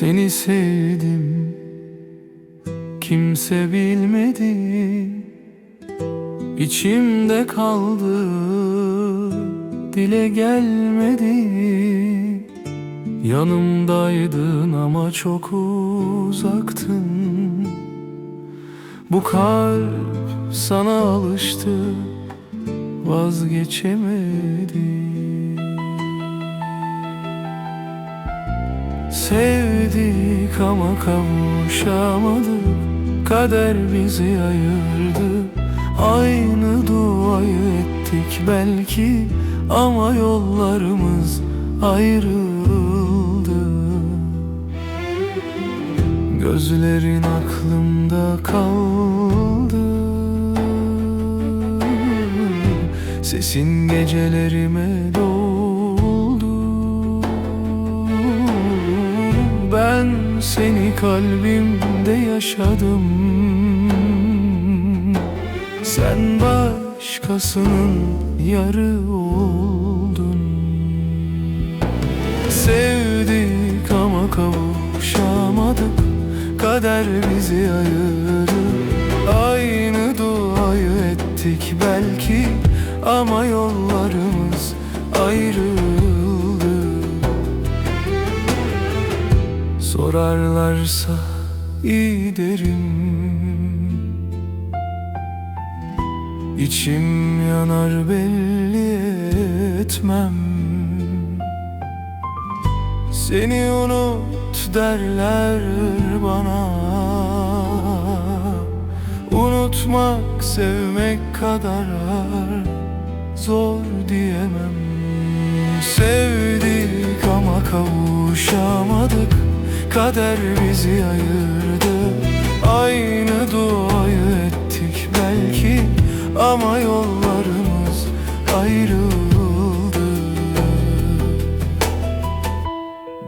Seni sevdim, kimse bilmedi. İçimde kaldı, dile gelmedi. Yanımdaydın ama çok uzaktın. Bu kalp sana alıştı, vazgeçemedi. Sevdik ama kavuşamadık, kader bizi ayırdı. Aynı duayı ettik belki ama yollarımız ayrıldı. Gözlerin aklımda kaldı, sesin gecelerime doldu. Ben seni kalbimde yaşadım, sen başkasının yarı oldun. Sevdik ama kavuşamadık, kader bizi ayırdı. Aynı duayı ettik belki ama yollarımız ayrıldı. Sorarlarsa iyi derim, İçim yanar belli etmem. Seni unut derler bana, unutmak sevmek kadar zor diyemem. Sevdik ama kavuşamadık, kader bizi ayırdı. Aynı duayı ettik belki ama yollarımız ayrıldı.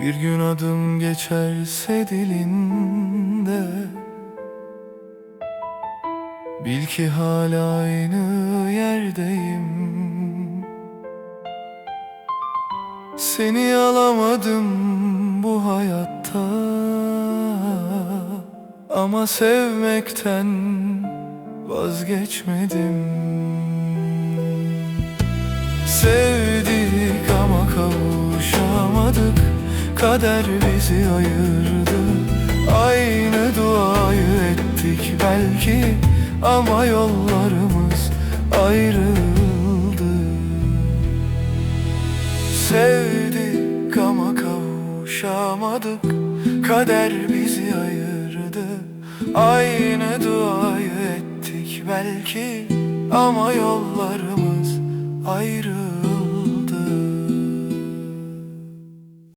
Bir gün adım geçerse dilinde, bil ki hala aynı yerdeyim. Seni alamadım bu hayatta ama sevmekten vazgeçmedim. Sevdik ama kavuşamadık, kader bizi ayırdı. Aynı duayı ettik belki ama yollarımız ayrıldı. Sevdik ama kavuşamadık, kader bizi ayırdı. Aynı duayı ettik belki ama yollarımız ayrı.